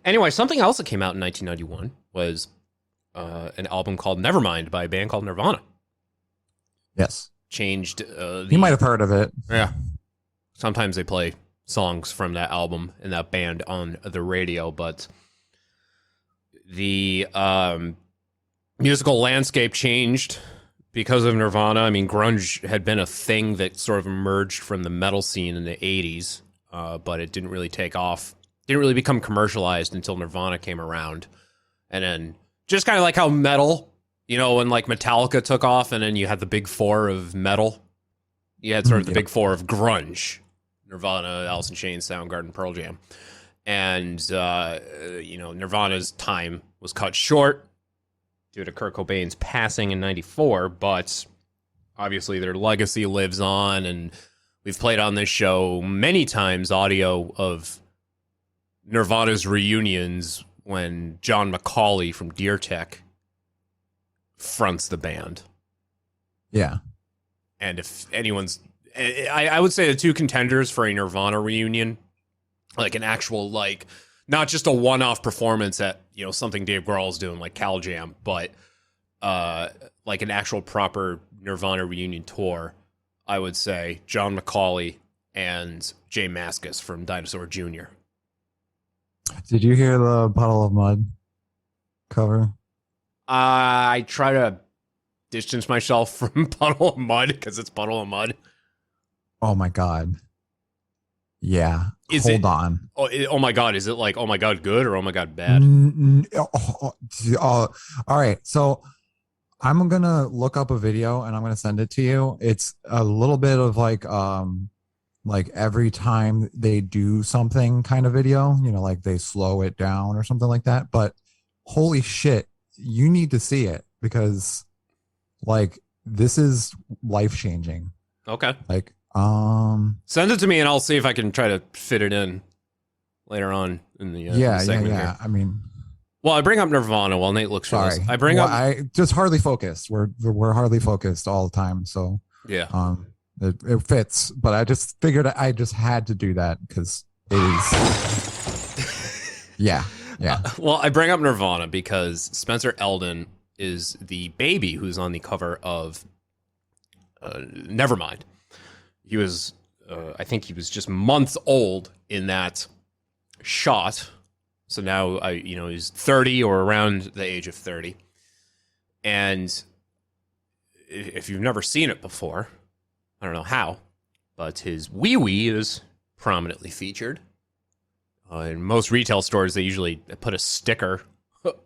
Anyway, something else that came out in 1991 was an album called Nevermind by a band called Nirvana. Yes. Changed. You might have heard of it. Yeah. Sometimes they play songs from that album and that band on the radio, but the musical landscape changed because of Nirvana. I mean, grunge had been a thing that sort of emerged from the metal scene in the 80s, but it didn't really take off. Didn't really become commercialized until Nirvana came around. And then just kind of like how metal, you know, when like Metallica took off and then you had the big four of metal, you had sort of the big four of grunge. Nirvana, Alice in Chains, Soundgarden, Pearl Jam. And, you know, Nirvana's time was cut short due to Kurt Cobain's passing in 94, but obviously their legacy lives on, and we've played on this show many times audio of Nirvana's reunions when John McCauley from Deer Tech fronts the band. Yeah. And if anyone's... I would say the two contenders for a Nirvana reunion, like an actual, like, not just a one-off performance at, you know, something Dave Grohl's doing, like Cal Jam, but like an actual proper Nirvana reunion tour, I would say John McCauley and Jay Mascis from Dinosaur Jr. Did you hear the Puddle of Mud cover? I try to distance myself from Puddle of Mud because it's Puddle of Mud. Oh my God. Yeah. Hold on. Oh my God. Is it like, oh my God, good or oh my God, bad? All right. So I'm going to look up a video and I'm going to send it to you. It's a little bit of like every time they do something kind of video, you know, like they slow it down or something like that. But holy shit, you need to see it because like this is life changing. Okay. Like, send it to me and I'll see if I can try to fit it in later on in the segment here. I mean, well, I bring up Nirvana while Nate looks for this. I just hardly focused. We're hardly focused all the time. So yeah, it fits. But I just figured I just had to do that because it is. Yeah. Well, I bring up Nirvana because Spencer Elden is the baby who's on the cover of Nevermind. He was, I think he was just months old in that shot. So now, he's 30 or around the age of 30. And if you've never seen it before, I don't know how, but his wee-wee is prominently featured. In most retail stores, they usually put a sticker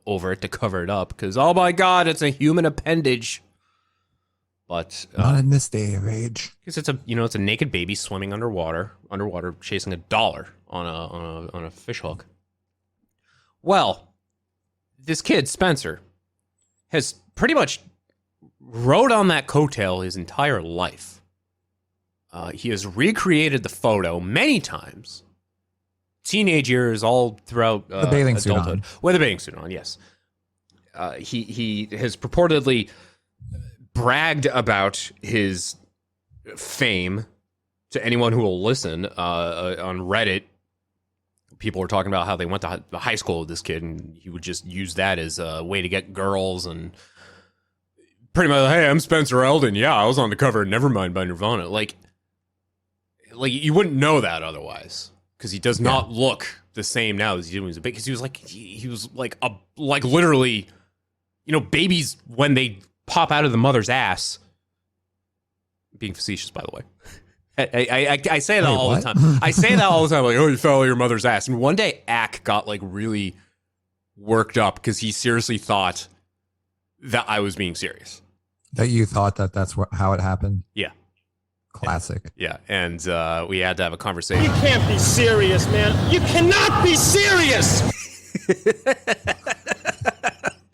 over it to cover it up because, oh my God, it's a human appendage. But not in this day of age, because it's a naked baby swimming underwater chasing a dollar on a fish hook. Well, this kid Spencer has pretty much rode on that coattail his entire life. He has recreated the photo many times, teenage years, all throughout the bathing adulthood, suit on. with a bathing suit on. Yes, he has purportedly bragged about his fame to anyone who will listen. On Reddit, people were talking about how they went to high school with this kid, and he would just use that as a way to get girls. And pretty much, hey, I'm Spencer Elden. Yeah, I was on the cover of Nevermind by Nirvana. Like you wouldn't know that otherwise, because he does not look the same now as he did when he was a baby. Because he was like literally, babies when they pop out of the mother's ass. Being facetious, by the way. I say that all the time. I say that all the time. Like, oh, you fell out of your mother's ass. And one day, Ack got like really worked up because he seriously thought that I was being serious. That you thought that's how it happened? Yeah. Classic. Yeah. And we had to have a conversation. You can't be serious, man. You cannot be serious.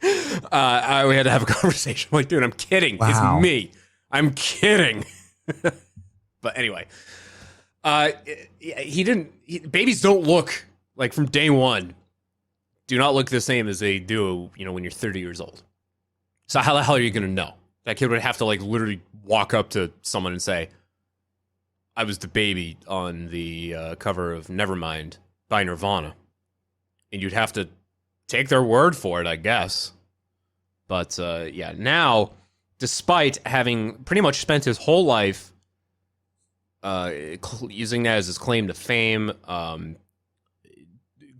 We had to have a conversation. I'm like, dude, I'm kidding. Wow. It's me. I'm kidding. But anyway, babies don't look like from day one, do not look the same as they do, when you're 30 years old. So how the hell are you going to know? That kid would have to like literally walk up to someone and say, I was the baby on the cover of Nevermind by Nirvana. and you'd have to take their word for it, I guess. But yeah, now, despite having pretty much spent his whole life using that as his claim to fame,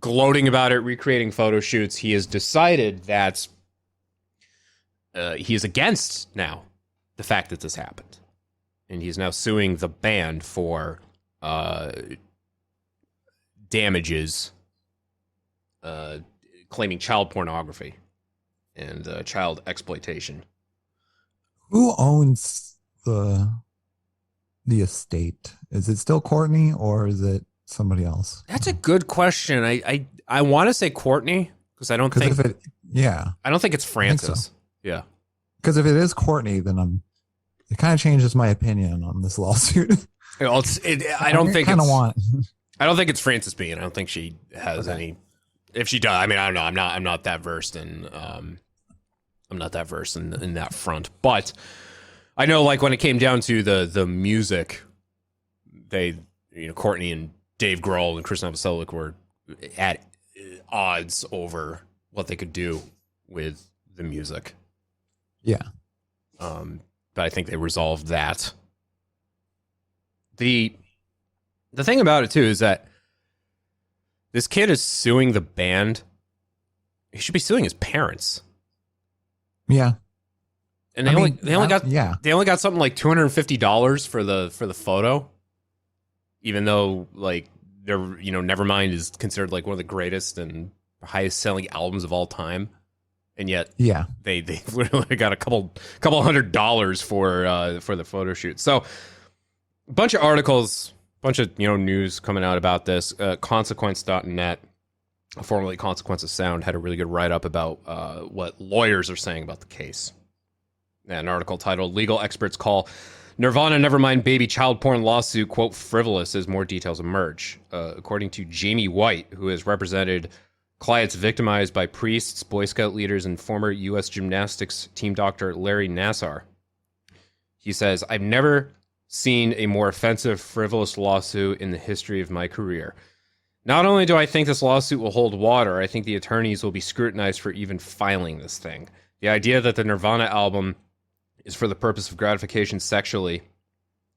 gloating about it, recreating photo shoots, he has decided that he is against now the fact that this happened. And he's now suing the band for damages, claiming child pornography and child exploitation. Who owns the estate? Is it still Courtney or is it somebody else? That's a good question. I want to say Courtney because I don't think I don't think it's Francis. Yeah, because if it is Courtney, then it kind of changes my opinion on this lawsuit. I don't think it's Francis Bean. I don't think she has any. If she does, I mean, I don't know. I'm not that versed in. I'm not that versed in that front, but I know, like, when it came down to the music, Courtney and Dave Grohl and Chris Novoselic were at odds over what they could do with the music. Yeah. But I think they resolved that. The thing about it too is that this kid is suing the band. He should be suing his parents. Yeah. And they only got something like $250 for the photo. Even though, like, they're, Nevermind is considered like one of the greatest and highest selling albums of all time. And yet they literally got a couple $100 for the photo shoot. So a bunch of articles, bunch of news coming out about this. Consequence.net, formerly Consequence of Sound, had a really good write-up about what lawyers are saying about the case. An article titled "Legal Experts Call Nirvana Nevermind Baby Child Porn Lawsuit, quote, frivolous as more details emerge." According to Jamie White, who has represented clients victimized by priests, Boy Scout leaders, and former U.S. gymnastics team doctor Larry Nassar. He says, "I've never seen a more offensive, frivolous lawsuit in the history of my career. Not only do I think this lawsuit will hold water, I think the attorneys will be scrutinized for even filing this thing. The idea that the Nirvana album is for the purpose of gratification sexually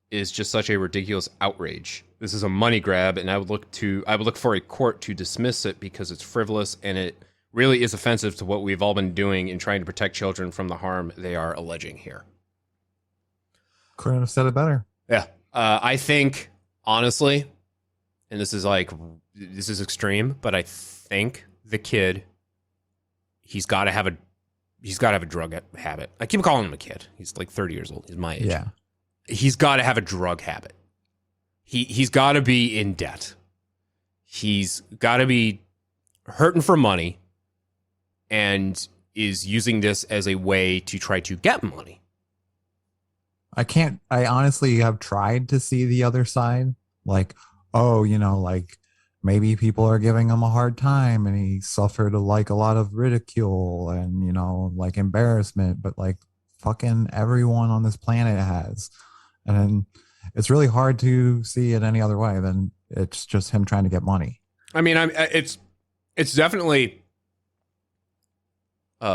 is just such a ridiculous outrage. This is a money grab, and I would look for a court to dismiss it because it's frivolous and it really is offensive to what we've all been doing in trying to protect children from the harm they are alleging here." Couldn't have said it better. Yeah. I think, honestly, and this is extreme, but I think the kid, he's got to have a drug habit. I keep calling him a kid. He's like 30 years old. He's my age. Yeah. He's got to have a drug habit. He's got to be in debt. He's got to be hurting for money and is using this as a way to try to get money. I honestly have tried to see the other side. Like, like maybe people are giving him a hard time and he suffered a lot of ridicule and, like embarrassment, but like fucking everyone on this planet has. And it's really hard to see it any other way than it's just him trying to get money. I mean, it's definitely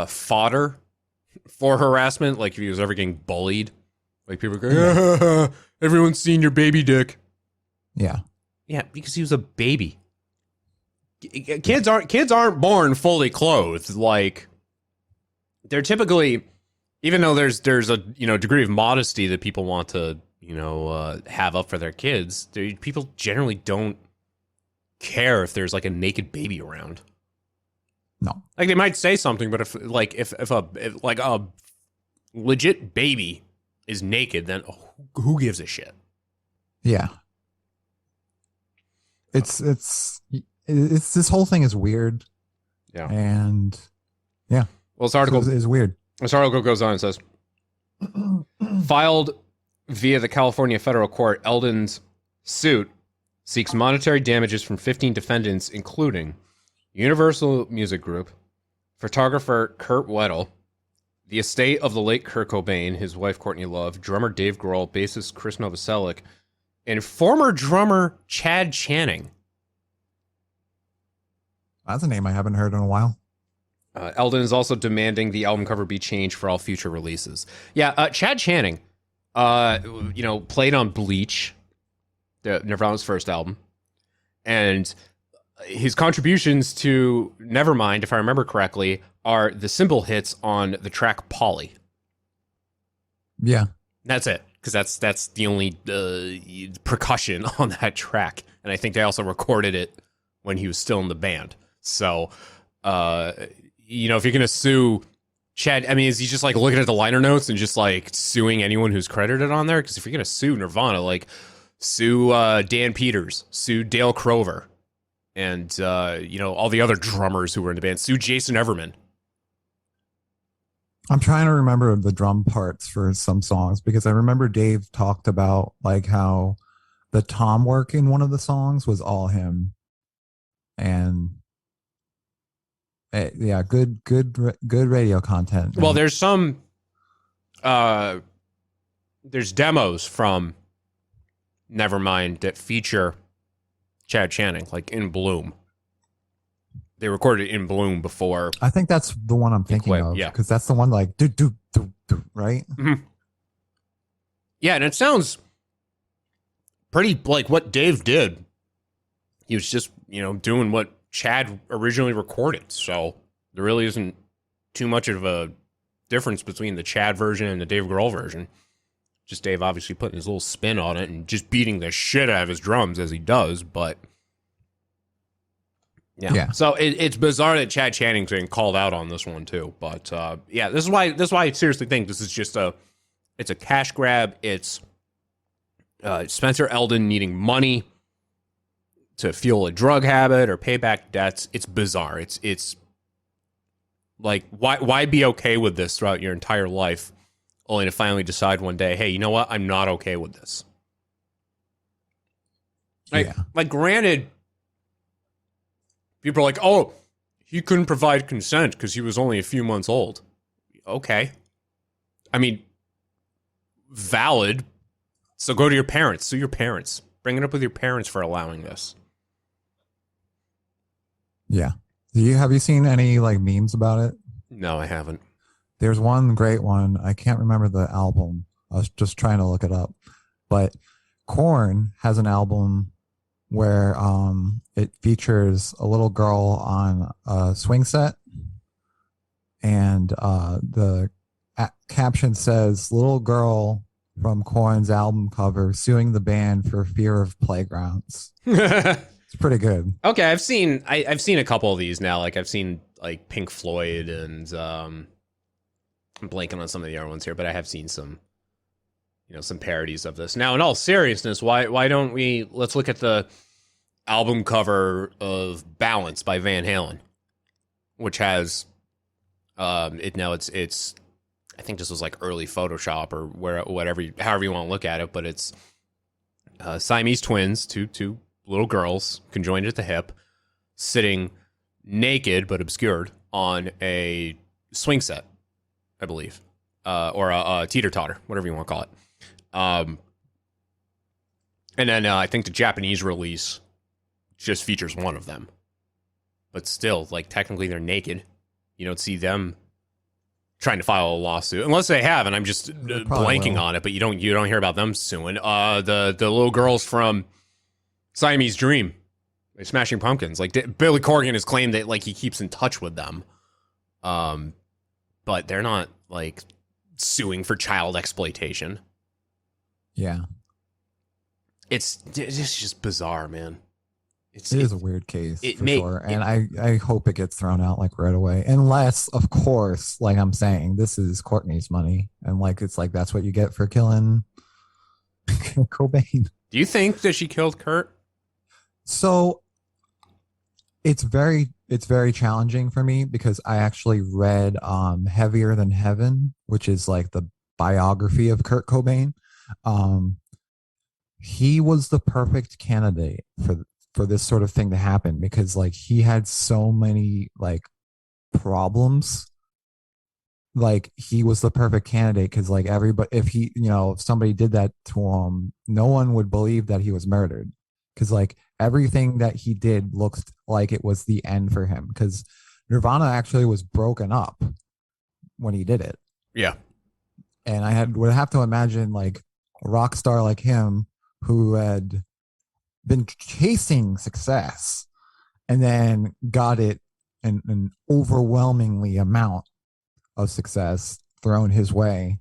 fodder for harassment. Like if he was ever getting bullied, like people go, everyone's seen your baby dick. Yeah. Yeah, because he was a baby. Kids aren't born fully clothed. Like they're typically, even though there's a degree of modesty that people want to have up for their kids, people generally don't care if there's like a naked baby around. No, like they might say something, but if a legit baby is naked, then who gives a shit? Yeah. It's this whole thing is weird. Yeah. And yeah. Well, this article is weird. This article goes on and says, filed via the California federal court, Elden's suit seeks monetary damages from 15 defendants, including Universal Music Group, photographer Kurt Weddle, the estate of the late Kurt Cobain, his wife Courtney Love, drummer Dave Grohl, bassist Chris Novoselic, and former drummer Chad Channing. That's a name I haven't heard in a while. Elden is also demanding the album cover be changed for all future releases. Yeah, Chad Channing, played on Bleach, Nirvana's first album, and his contributions to Nevermind, if I remember correctly, are the cymbal hits on the track Polly. Yeah. That's it, because that's the only percussion on that track, and I think they also recorded it when he was still in the band. So, if you're gonna sue Chad, I mean, is he just like looking at the liner notes and just like suing anyone who's credited on there? Because if you're gonna sue Nirvana, like sue Dan Peters, sue Dale Crover, and all the other drummers who were in the band, sue Jason Everman. I'm trying to remember the drum parts for some songs because I remember Dave talked about like how the tom work in one of the songs was all him. And good radio content. Well, there's some there's demos from Nevermind that feature Chad Channing, like In Bloom. They recorded In Bloom before. I think that's the one I'm thinking of. Yeah, because that's the one like do right. Mm-hmm. Yeah, and it sounds pretty like what Dave did. He was just doing what Chad originally recorded, so there really isn't too much of a difference between the Chad version and the Dave Grohl version. Just Dave obviously putting his little spin on it and just beating the shit out of his drums as he does, but yeah. So it's bizarre that Chad Channing's getting called out on this one too. But this is why I seriously think this is just it's a cash grab. It's Spencer Elden needing money to fuel a drug habit or pay back debts. It's bizarre. It's like, why be okay with this throughout your entire life, only to finally decide one day, hey, you know what? I'm not okay with this. Like granted, people are like, oh, he couldn't provide consent because he was only a few months old. Okay. I mean, valid. So go to your parents. Sue your parents. Bring it up with your parents for allowing this. Yeah. Have you seen any like memes about it? No, I haven't. There's one great one. I can't remember the album. I was just trying to look it up. But Korn has an album where it features a little girl on a swing set. And the caption says, "Little girl from Korn's album cover suing the band for fear of playgrounds." It's pretty good. Okay, I've seen a couple of these now. Like I've seen like Pink Floyd and I'm blanking on some of the other ones here, but I have seen some some parodies of this. Now, in all seriousness, why don't let's look at the album cover of Balance by Van Halen, which has it's I think this was like early Photoshop or however you want to look at it, but it's Siamese twins, two little girls conjoined at the hip, sitting naked but obscured on a swing set, I believe, or a teeter-totter, whatever you want to call it. And then I think the Japanese release just features one of them, but still, like technically they're naked. You don't see them trying to file a lawsuit unless they have, and I'm just blanking on it. But you don't hear about them suing. The little girls from Siamese Dream, Smashing Pumpkins, like Billy Corgan has claimed that like he keeps in touch with them, but they're not like suing for child exploitation. Yeah, it's just bizarre, man. It is a weird case for sure, and I hope it gets thrown out like right away, unless of course, like I'm saying, this is Courtney's money, and like it's like that's what you get for killing Cobain. Do you think that she killed Kurt? So it's very challenging for me because I actually read Heavier Than Heaven, which is like the biography of Kurt Cobain. He was the perfect candidate for this sort of thing to happen because like he had so many like problems. Like he was the perfect candidate because like everybody, if somebody did that to him, no one would believe that he was murdered because like everything that he did looks like it was the end for him, because Nirvana actually was broken up when he did it. Yeah. And I would have to imagine like a rock star like him who had been chasing success and then got it an overwhelmingly amount of success thrown his way,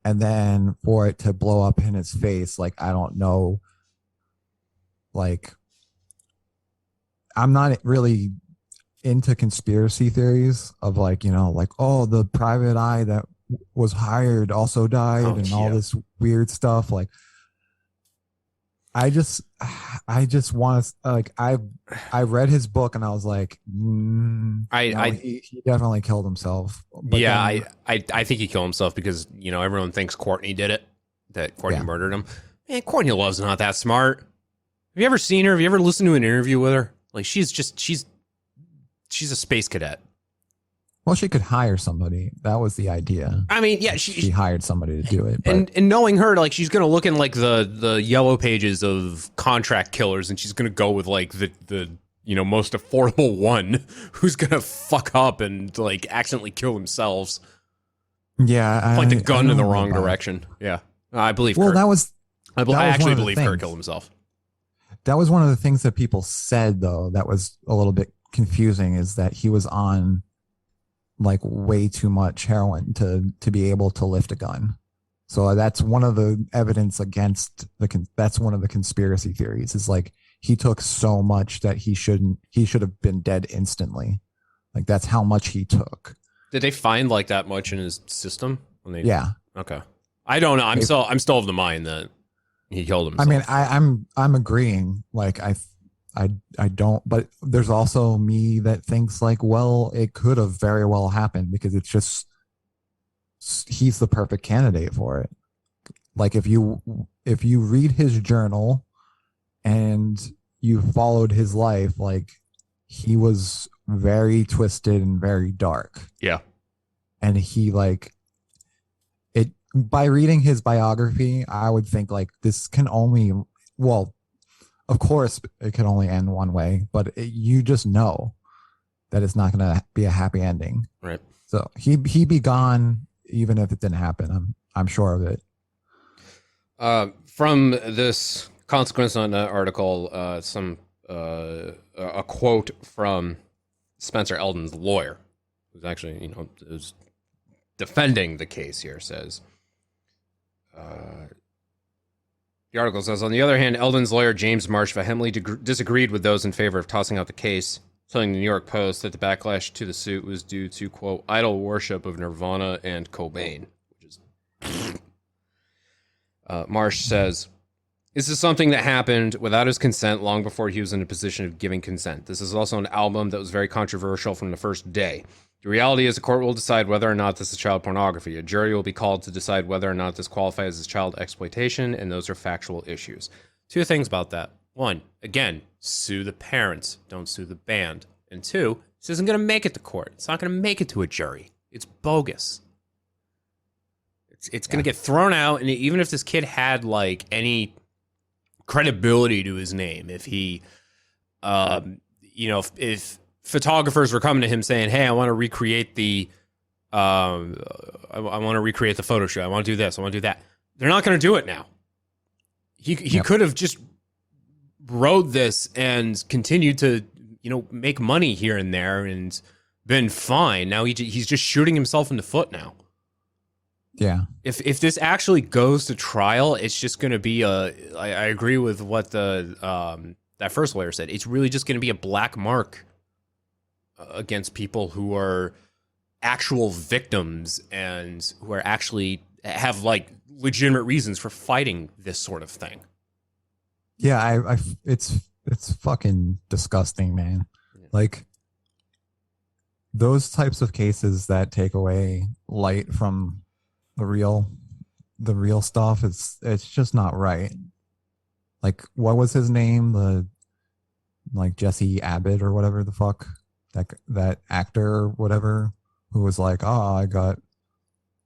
and then for it to blow up in his face. Like, I don't know, like, I'm not really into conspiracy theories of like, you know, like, oh, the private eye that was hired also died and all this weird stuff. Like, I just want to, like, I read his book and I was like, he definitely killed himself. But yeah, then, I think he killed himself because, you know, everyone thinks Courtney did it, that Courtney murdered him. Man, Courtney Love's not that smart. Have you ever seen her? Have you ever listened to an interview with her? Like, she's a space cadet. Well, she could hire somebody. That was the idea. I mean, yeah, she hired somebody to do it. And knowing her, like, she's gonna look in like the yellow pages of contract killers, and she's gonna go with like the you know, most affordable one who's gonna fuck up and like accidentally kill themselves. Yeah, point the gun in the wrong direction. Yeah, I believe. Well, Kurt. I actually believe Kurt killed himself. That was one of the things that people said, though, that was a little bit confusing, is that he was on like way too much heroin to be able to lift a gun. So that's one of the evidence against that's one of the conspiracy theories, is like he took so much that he should have been dead instantly. Like, that's how much he took. Did they find like that much in his system? Yeah. Okay. I don't know. I'm still of the mind that he killed himself. I mean, I'm agreeing. Like, I don't, but there's also me that thinks like, well, it could have very well happened, because it's just, he's the perfect candidate for it. Like, if you read his journal and you followed his life, like, he was very twisted and very dark. Yeah. And he, like, it, by reading his biography, I would think like this can only, well, of course it can only end one way, but you just know that it's not going to be a happy ending. Right. So he'd be gone even if it didn't happen. I'm sure of it. From this Consequence on that article, a quote from Spencer Elden's lawyer, who's actually, you know, is defending the case here, says, the article says, on the other hand, Elden's lawyer, James Marsh, vehemently disagreed with those in favor of tossing out the case, telling the New York Post that the backlash to the suit was due to, quote, idol worship of Nirvana and Cobain. Which is Marsh says, this is something that happened without his consent long before he was in a position of giving consent. This is also an album that was very controversial from the first day. The reality is the court will decide whether or not this is child pornography. A jury will be called to decide whether or not this qualifies as child exploitation, and those are factual issues. Two things about that. One, again, sue the parents. Don't sue the band. And two, this isn't going to make it to court. It's not going to make it to a jury. It's bogus. It's going to get thrown out, and even if this kid had, like, any credibility to his name, if he, you know, if photographers were coming to him saying, hey, I want to recreate the I want to recreate the photo shoot, I want to do this, I want to do that, they're not going to do it now. He could have just rode this and continued to, you know, make money here and there and been fine. Now he's just shooting himself in the foot now. Yeah. If this actually goes to trial, it's just going to be I agree with what the that first lawyer said. It's really just going to be a black mark against people who are actual victims and who are actually have like legitimate reasons for fighting this sort of thing. Yeah, it's fucking disgusting, man. Yeah. Like, those types of cases that take away light from the real stuff, it's just not right. Like, what was his name? Like Jesse Abbott or whatever the fuck, that actor or whatever, who was like, oh, I got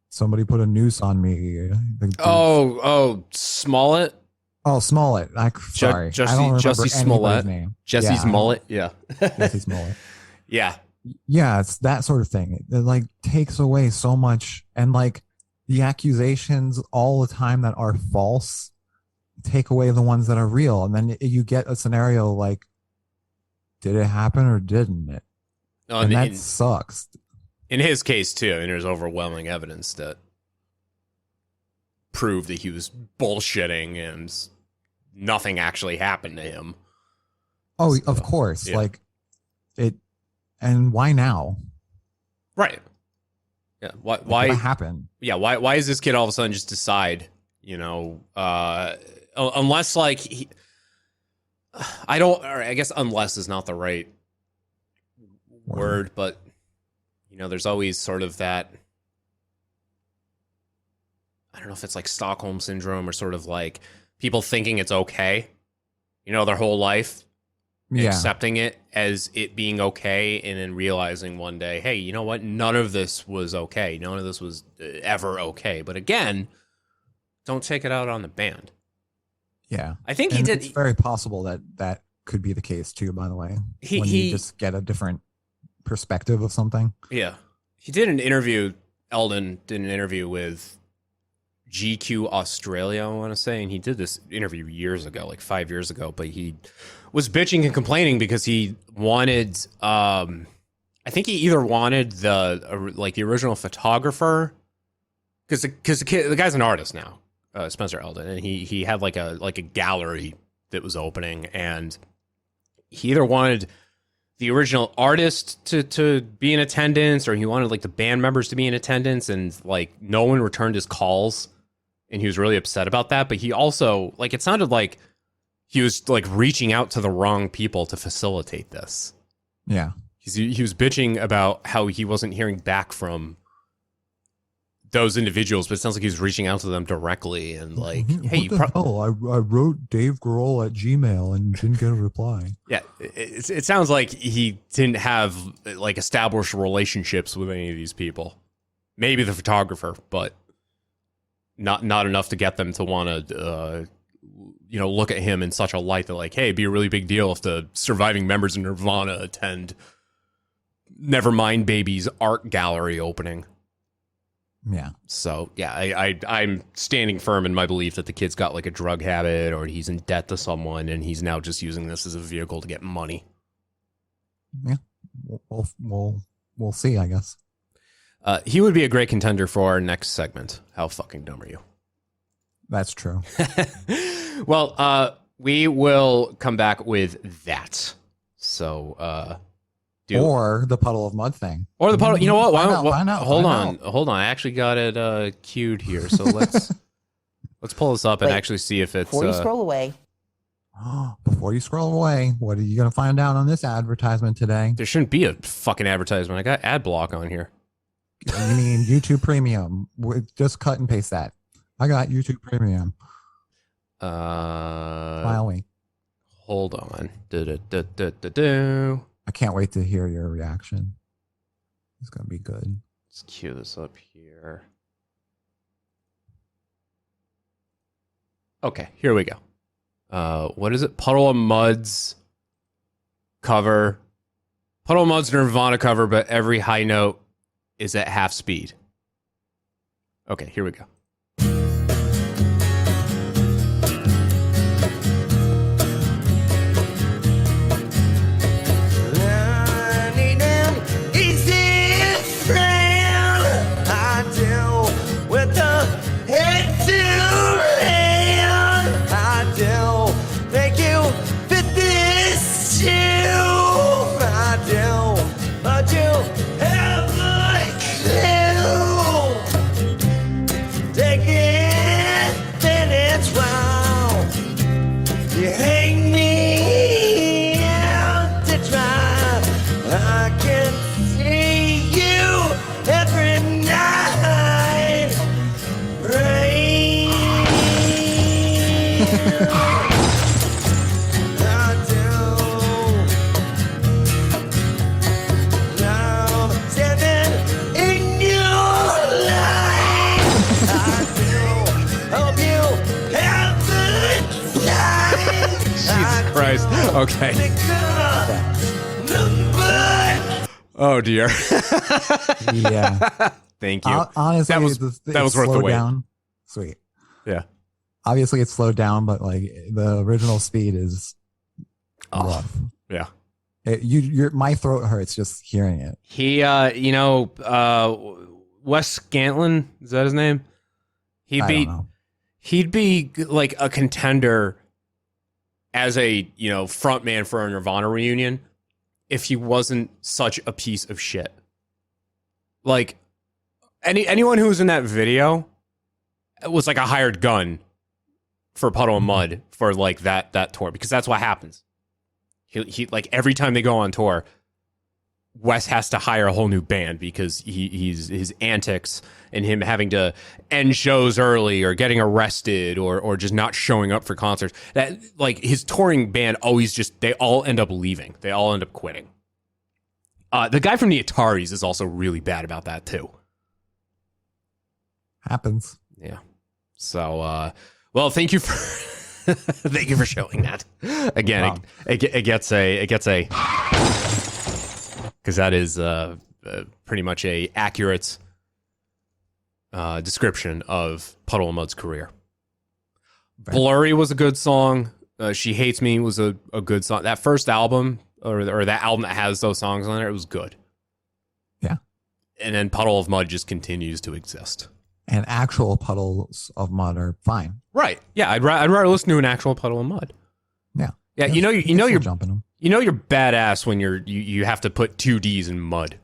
somebody put a noose on me. Oh, Smollett. Oh, Smollett. Sorry, I don't remember Jussie anybody's Smollett. name. Jesse's Yeah, mullet. Yeah. Jesse Smollett. Yeah. Yeah, it's that sort of thing. It like takes away so much, and like the accusations all the time that are false take away the ones that are real, and then you get a scenario like, did it happen or didn't it? And that sucks. In his case too, and there's overwhelming evidence that proved that he was bullshitting and nothing actually happened to him. Oh, of course. Yeah. Like it. And why now? Right. Yeah. Why What happened? Yeah. Why is this kid all of a sudden just decide, unless like I guess unless is not the right word, but there's always sort of that, I don't know if it's like Stockholm syndrome or sort of like people thinking it's okay, their whole life. Yeah. Accepting it as it being okay, and then realizing one day, hey, you know what? None of this was okay. None of this was ever okay. But again, don't take it out on the band. Yeah. I think and he did. It's very possible that could be the case too, by the way. When you just get a different perspective of something. Yeah. He did an interview. Elden did an interview with GQ Australia, I want to say, and he did this interview years ago, like 5 years ago, but he was bitching and complaining because he wanted, I think he either wanted the original photographer, because the guy's an artist now, Spencer Elden, and he had like a gallery that was opening, and he either wanted the original artist to be in attendance, or he wanted like the band members to be in attendance, and like no one returned his calls. And he was really upset about that. But he also, like, it sounded like he was like reaching out to the wrong people to facilitate this. Yeah. He was bitching about how he wasn't hearing back from those individuals, but it sounds like he was reaching out to them directly and like, hey, what the hell? I wrote Dave Grohl at Gmail and didn't get a reply. Yeah, it sounds like he didn't have like established relationships with any of these people. Maybe the photographer, but not enough to get them to want to, look at him in such a light that like, hey, it'd be a really big deal if the surviving members of Nirvana attend Nevermind Baby's art gallery opening. Yeah. So yeah, I'm standing firm in my belief that the kid's got like a drug habit, or he's in debt to someone, and he's now just using this as a vehicle to get money. Yeah, we'll see, I guess. He would be a great contender for our next segment. How fucking dumb are you? That's true. Well, we will come back with that. So, or the puddle of mud thing. Or the puddle. You know what? Why not? Hold on. I actually got it queued here. So let's pull this up and actually see if it's. Before you scroll away. Before you scroll away, what are you going to find out on this advertisement today? There shouldn't be a fucking advertisement. I got ad block on here. You mean YouTube Premium? Just cut and paste that. I got YouTube Premium. Finally. Hold on. I can't wait to hear your reaction. It's gonna be good. Let's cue this up here. Okay, here we go. What is it? Puddle of Mud's cover. Puddle of Mud's Nirvana cover, but every high note is at half speed. Okay, here we go. Okay. Oh dear. Yeah. Thank you. Honestly, that was worth the wait. Down. Sweet. Yeah. Obviously, it's slowed down, but like the original speed is rough. Yeah. My throat hurts just hearing it. He, Wes Scantlin, is that his name? I don't know. He'd be like a contender as a, front man for a Nirvana reunion if he wasn't such a piece of shit. Like anyone who was in that video was like a hired gun for Puddle of Mud for like that tour, because that's what happens. He like every time they go on tour, Wes has to hire a whole new band because he's his antics and him having to end shows early or getting arrested or just not showing up for concerts. That like his touring band they all end up leaving. They all end up quitting. The guy from the Ataris is also really bad about that too. Happens. Yeah. So, well, thank you for thank you for showing that. Again, wow. it gets a because that is pretty much a accurate description of Puddle of Mud's career. Right. Blurry was a good song. She Hates Me was a good song. That first album or that album that has those songs on it was good. Yeah. And then Puddle of Mud just continues to exist. And actual puddles of mud are fine. Right. Yeah. I'd rather listen to an actual Puddle of Mud. Yeah. Yeah. Yes, you're jumping them. You're badass when you have to put 2 Ds in mud.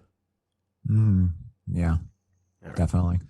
Yeah. Right. Definitely.